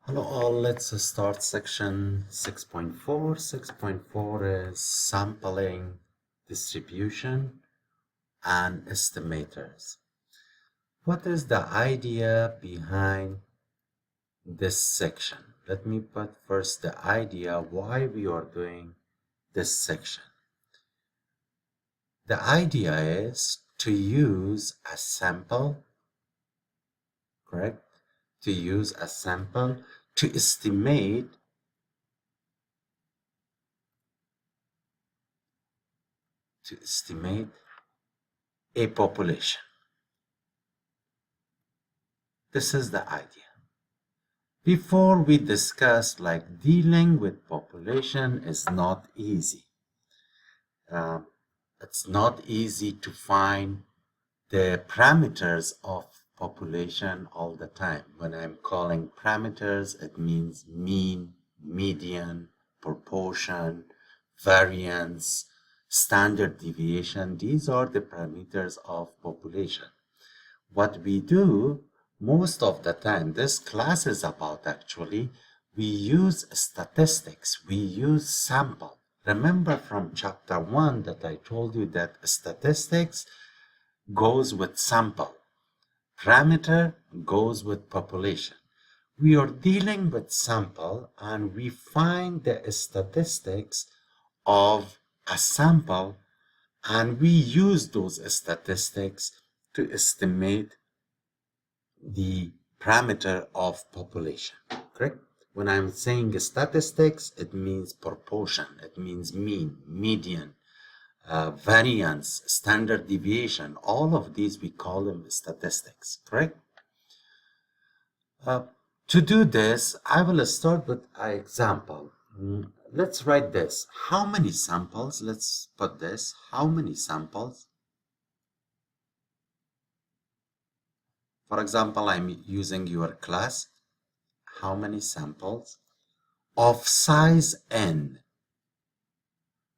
Hello all, let's start section 6.4. 6.4 is sampling, distribution, and estimators. What is the idea behind this section? Let me put first the idea why we are doing this section. The idea is to use a sample, correct? To use a sample to estimate a population. This is the idea. Before we discuss, dealing with population is not easy. It's not easy to find the parameters of population all the time. When I'm calling parameters, it means mean, median, proportion, variance, standard deviation. These are the parameters of population. What we do most of the time, this class is about actually, we use statistics, we use sample. Remember from chapter 1 that I told you that statistics goes with sample, parameter goes with population. We are dealing with sample and we find the statistics of a sample and we use those statistics to estimate the parameter of population, correct? When I'm saying statistics, it means proportion, it means mean, median, variance, standard deviation. All of these we call them statistics, correct? To do this, I will start with an example. Let's write this. How many samples? Let's put this. How many samples? For example, I'm using your class. How many samples of size n?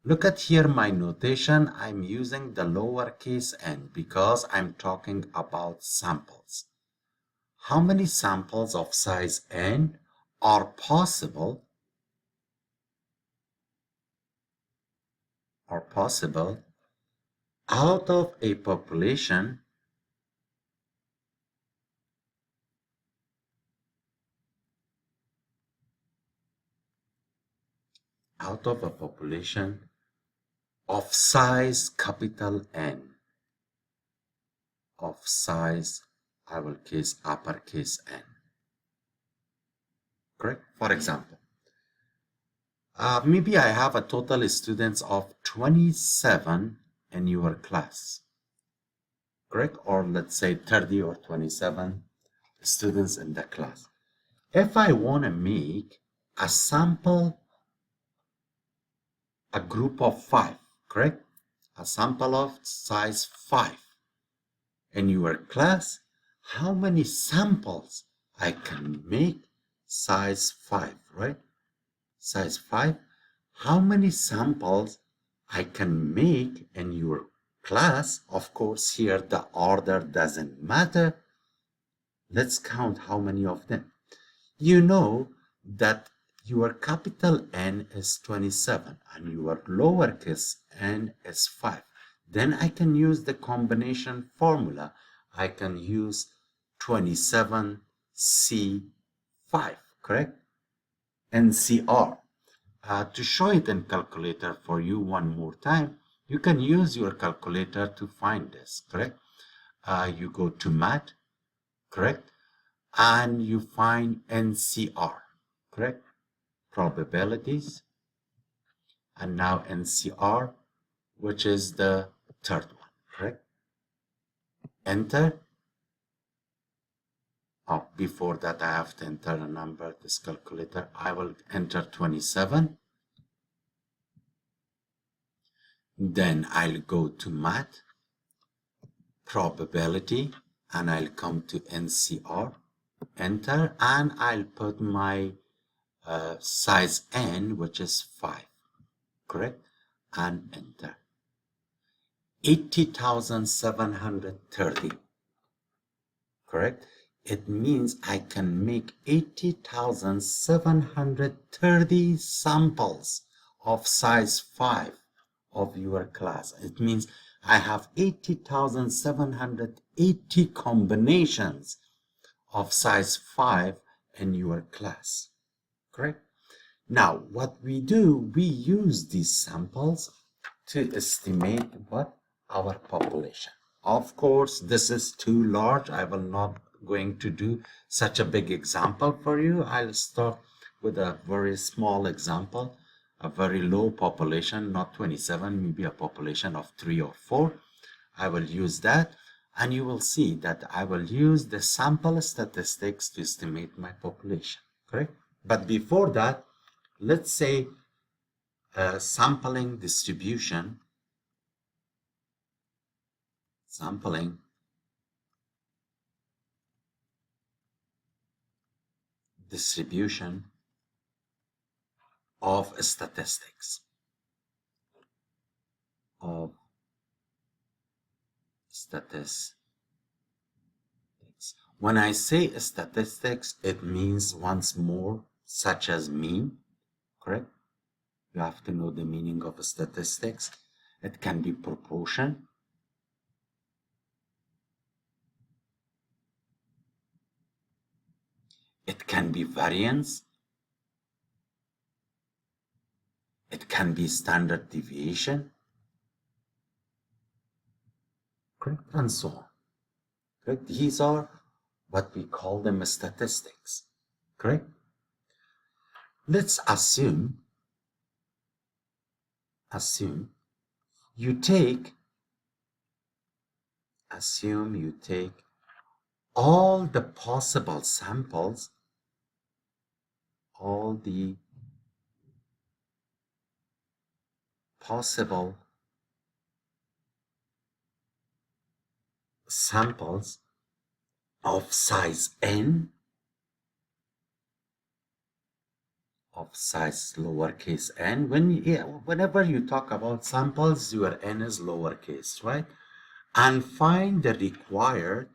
Look at here my notation. I'm using the lowercase n because I'm talking about samples. How many samples of size n are possible out of a population of size capital N, of size, I will case uppercase N, correct? For example, maybe I have a total students of 27 in your class, correct? Or let's say 30 or 27 students in the class. If I want to make a sample, a group of 5, correct? A sample of size 5 in your class, how many samples I can make? Size 5, right? Size 5. How many samples I can make in your class? Of course, here the order doesn't matter. Let's count how many of them. You know that your capital N is 27 and your lowercase n is 5. Then I can use the combination formula. I can use 27C5, correct? NCR. To show it in calculator for you one more time, you can use your calculator to find this, correct? You go to math, correct? And you find NCR, correct? Probabilities, and now NCR, which is the third one, correct? Enter. Oh, before that I have to enter a number, this calculator. I will enter 27. Then I'll go to math, probability, and I'll come to NCR, enter, and I'll put my size n, which is 5, correct? And enter. 80,730, correct? It means I can make 80,730 samples of size 5 of your class. It means I have 80,780 combinations of size 5 in your class. Correct? Now, what we do, we use these samples to estimate what? Our population. Of course, this is too large. I will not going to do such a big example for you. I'll start with a very small example, a very low population, not 27, maybe a population of 3 or 4. I will use that, and you will see that I will use the sample statistics to estimate my population, correct? But before that, let's say sampling distribution of statistics. When I say statistics, it means once more such as mean, correct? You have to know the meaning of statistics. It can be proportion. It can be variance. It can be standard deviation. Correct? And so on. Correct? These are what we call them statistics. Correct? Let's assume you take all the possible samples, all the possible samples of size n, of size lowercase n. Whenever you talk about samples, your n is lowercase, right? And find the required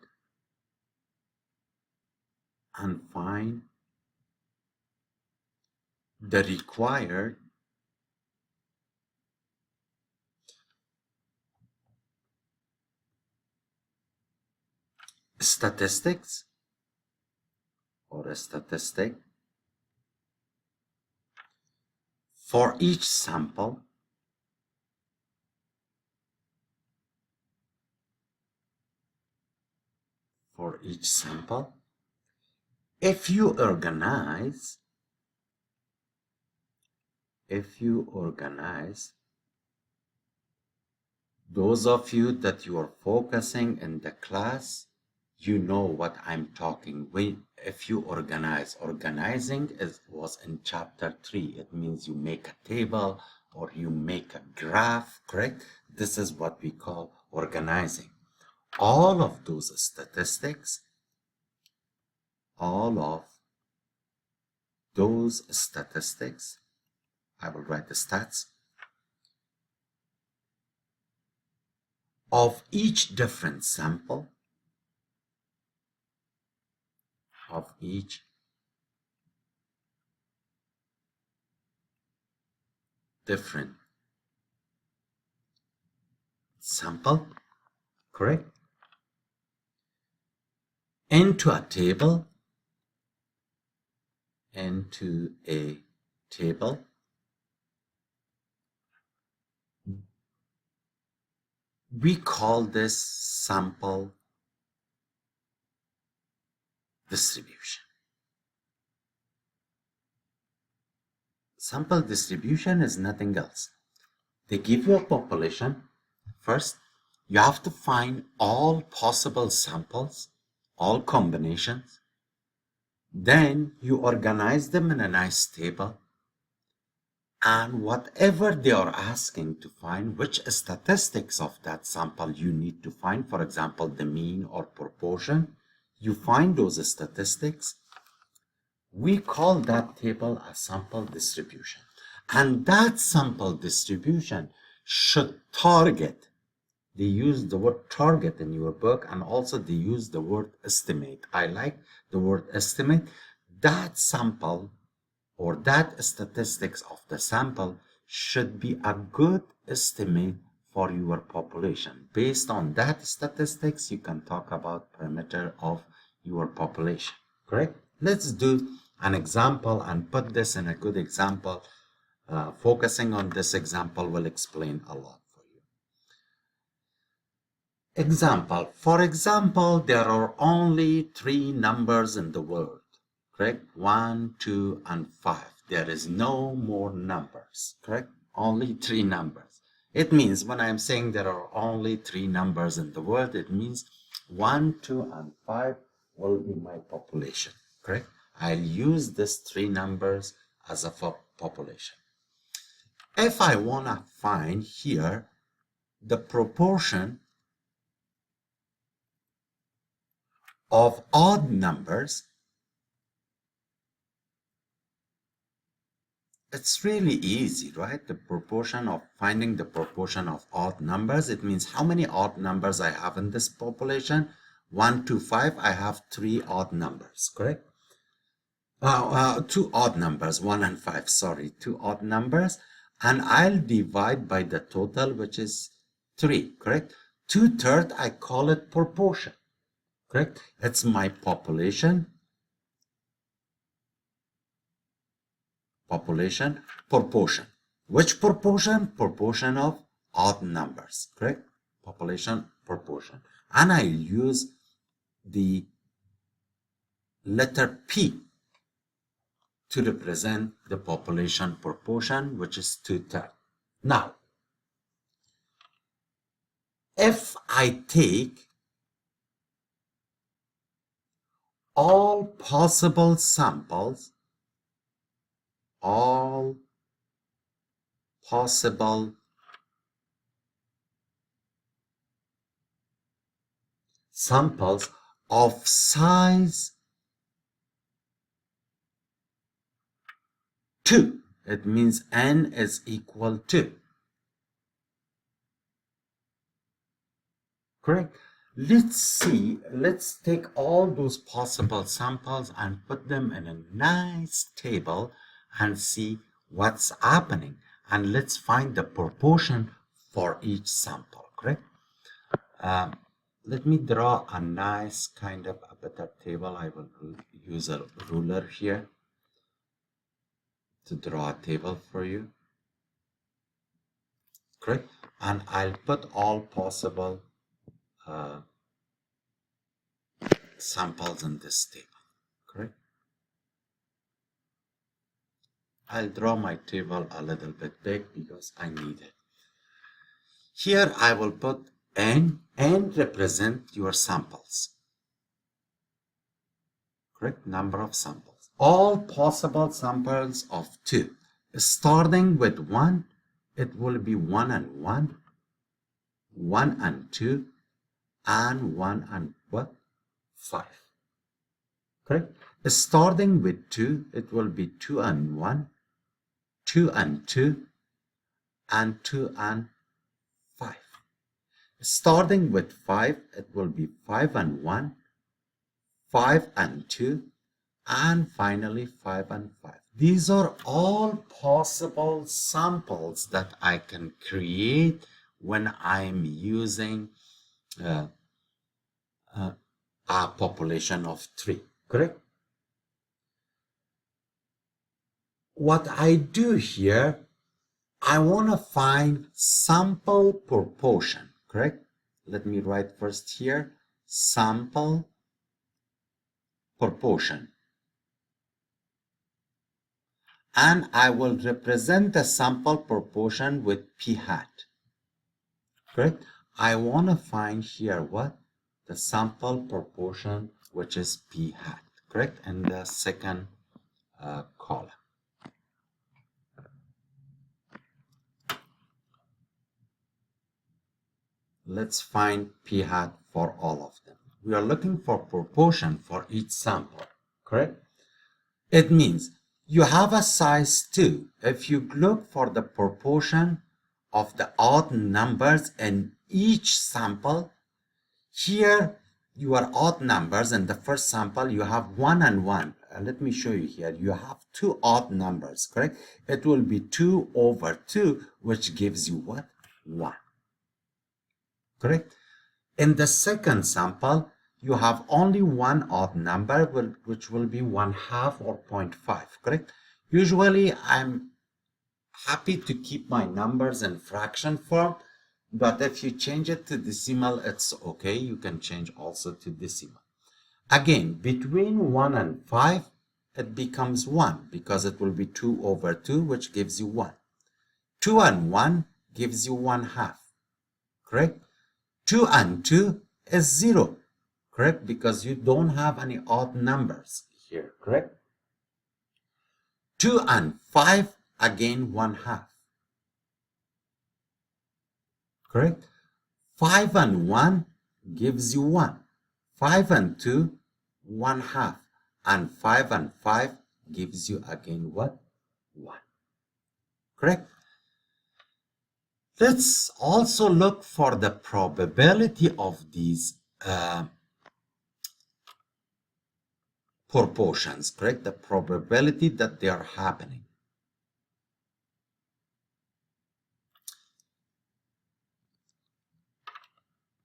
statistics or a statistic for each sample if you organize those of you that you are focusing in the class, you know what I'm talking. If you organizing was in chapter 3. It means you make a table or you make a graph, correct? This is what we call organizing. All of those statistics, I will write the stats of each different sample, of each different sample, correct? Into a table, we call this sample distribution. Sample distribution is nothing else. They give you a population. First, you have to find all possible samples, all combinations. Then you organize them in a nice table. And whatever they are asking to find, which statistics of that sample you need to find, for example, the mean or proportion, you find those statistics. We call that table a sample distribution. And that sample distribution should target they use the word target in your book, and also they use the word estimate. I like the word estimate. That sample or that statistics of the sample should be a good estimate for your population. Based on that statistics, you can talk about parameter of your population, correct? Let's do an example and put this in a good example. Focusing on this example will explain a lot for you. Example. For example, there are only 3 numbers in the world, correct? 1, 2, and 5. There is no more numbers, correct? Only 3 numbers. It means when I'm saying there are only 3 numbers in the world, it means 1, 2, and 5 will be my population, correct? I'll use these 3 numbers as a population. If I want to find here the proportion of odd numbers, it's really easy, right? The proportion of finding the proportion of odd numbers, it means how many odd numbers I have in this population. 1 to 5, I have 3 odd numbers, correct? 2 odd numbers, 1 and 5, sorry, 2 odd numbers, and I'll divide by the total, which is 3, correct? 2/3, I call it proportion, correct? It's my population, proportion. Which proportion? Proportion of odd numbers, correct? Population proportion. And I use the letter P to represent the population proportion, which is 2/3. Now, if I take all possible samples, all possible samples of size 2, it means n is equal to, correct? Let's take all those possible samples and put them in a nice table and see what's happening, and let's find the proportion for each sample, correct? Let me draw a nice kind of a better table. I will use a ruler here to draw a table for you, correct? And I'll put all possible samples in this table, correct? I'll draw my table a little bit big because I need it. Here I will put n represent your samples, correct? Number of samples. All possible samples of 2. Starting with 1, it will be 1 and 1, 1 and 2, and 1 and what? 5. Correct? Starting with 2, it will be 2 and 1, 2 and 2, and 2 and 5. Starting with 5, it will be 5 and 1, 5 and 2, and finally 5 and 5. These are all possible samples that I can create when I'm using a population of 3, correct? What I do here, I want to find sample proportion, correct? Let me write first here, sample proportion. And I will represent the sample proportion with p hat, correct? I want to find here what? The sample proportion, which is p hat, correct? In the second column. Let's find p hat for all of them. We are looking for proportion for each sample, correct? It means you have a size 2. If you look for the proportion of the odd numbers in each sample. Here, your odd numbers in the first sample, you have 1 and 1. Let me show you here. You have two odd numbers, correct? It will be 2 over 2, which gives you what? 1. Correct? In the second sample, you have only one odd number, which will be 1/2 or 0.5, correct? Usually, I'm happy to keep my numbers in fraction form, but if you change it to decimal, it's okay. You can change also to decimal. Again, between 1 and 5, it becomes 1 because it will be 2 over 2, which gives you 1. 2 and 1 gives you 1/2, correct? 2 and 2 is 0, correct? Because you don't have any odd numbers here, correct? 2 and 5, again 1/2, correct? 5 and 1 gives you 1. 5 and 2, 1/2. And 5 and 5 gives you again what? 1. Correct? Let's also look for the probability of these proportions, correct? The probability that they are happening.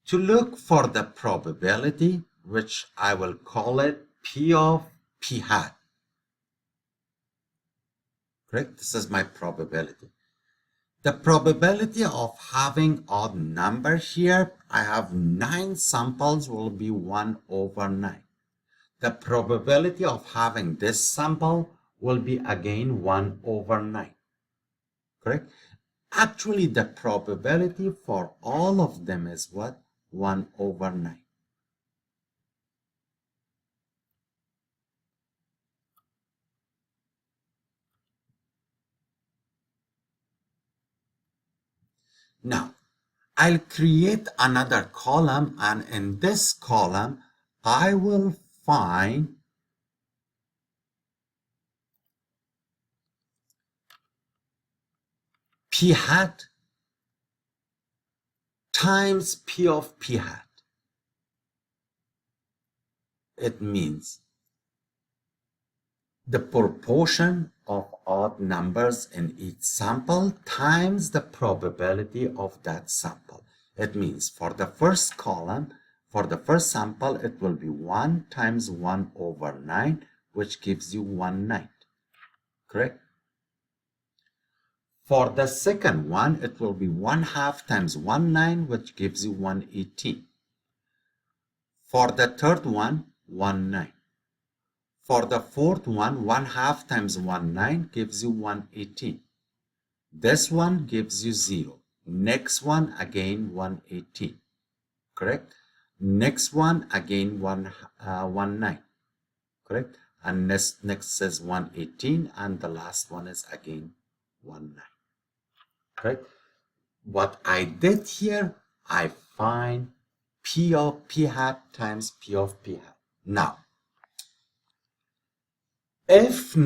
To look for the probability, which I will call it P of P hat. Correct? This is my probability. The probability of having odd number here, I have 9 samples, will be 1 over 9. The probability of having this sample will be again 1 over 9. Correct? Actually, the probability for all of them is what? 1 over 9. Now, I'll create another column, and in this column, I will find P hat times P of P hat. It means the proportion of odd numbers in each sample times the probability of that sample. It means for the first column, for the first sample, it will be 1 times 1 over 9, which gives you 1/9. Correct? For the second one, it will be 1/2 times 1/9, which gives you 1/18. For the third one, 1/9. For the fourth one, 1/2 times 1/9 gives you 1/18. This one gives you 0. Next one, again 1/18. Correct? Next one, again 1/9. Correct? And next is 1/18, and the last one is again 1/9. Correct? What I did here, I find P of P hat times P of P hat. Now, if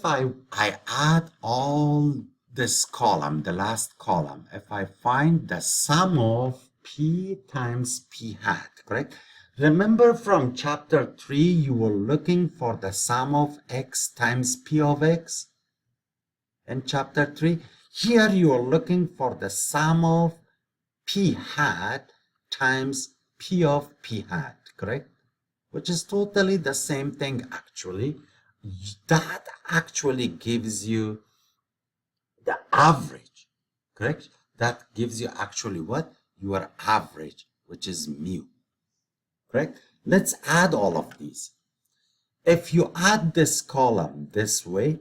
I add all this column, the last column, if I find the sum of P times P hat, correct? Remember from chapter 3, you were looking for the sum of X times P of X? In chapter 3, here you are looking for the sum of P hat times P of P hat, correct? Which is totally the same thing actually. That actually gives you the average, correct? That gives you actually what? Your average, which is mu, correct? Let's add all of these. If you add this column this way,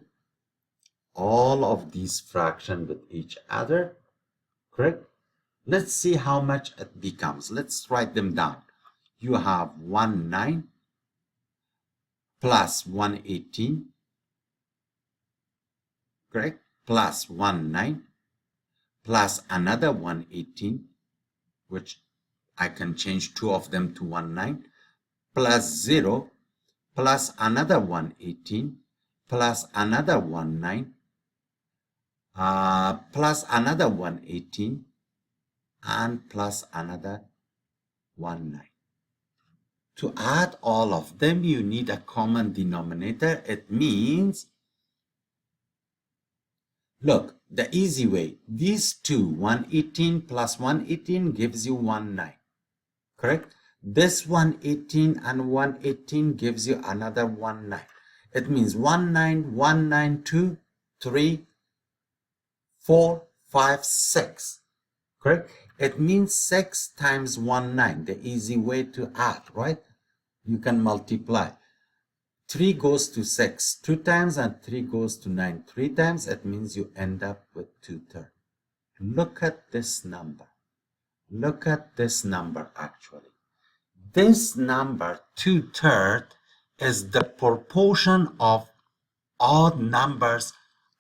all of these fractions with each other, correct? Let's see how much it becomes. Let's write them down. You have 1/9 plus 1/18, correct? Plus 1/9 plus another 1/18, which I can change two of them to 1/9, plus 0, plus another 1/18, plus another 1/9, plus another 1/18, and plus another 19. To add all of them, you need a common denominator. It means, look, the easy way, these two, 118 plus 118 gives you 19, correct? This 118 and 118 gives you another 19. It means 19, 1, 2, 3, 4, 5, 6. Correct? It means 6 times 19, the easy way to add, right? You can multiply. 3 goes to 6 2 times and 3 goes to 9 3 times. It means you end up with 2/3. Look at this number. Look at this number actually. This number, 2/3, is the proportion of odd numbers,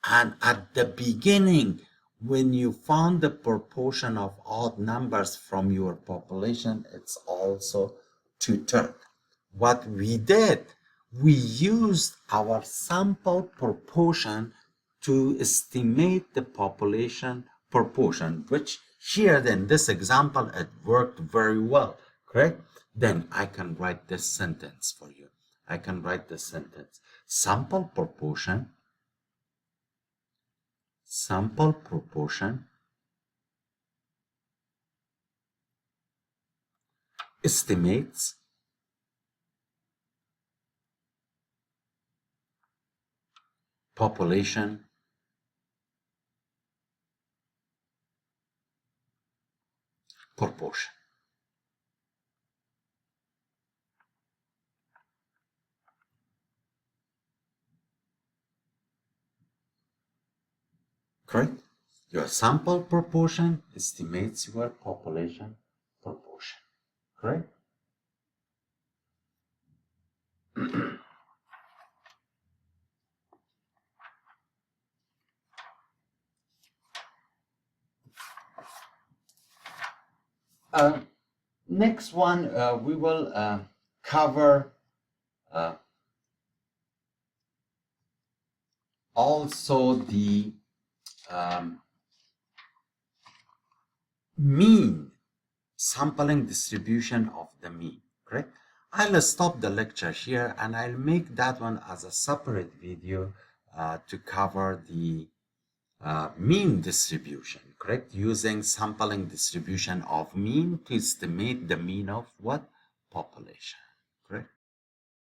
and at the beginning, when you found the proportion of odd numbers from your population, it's also 2/3. What we did, we used our sample proportion to estimate the population proportion, which here in this example, it worked very well, correct? Then I can write this sentence for you. I can write this sentence. Sample proportion estimates population proportion. Correct? Your sample proportion estimates your population proportion. Correct? Next one, we will cover also the mean, sampling distribution of the mean, correct? I'll stop the lecture here and I'll make that one as a separate video to cover the mean distribution, correct? Using sampling distribution of mean to estimate the mean of what? Population.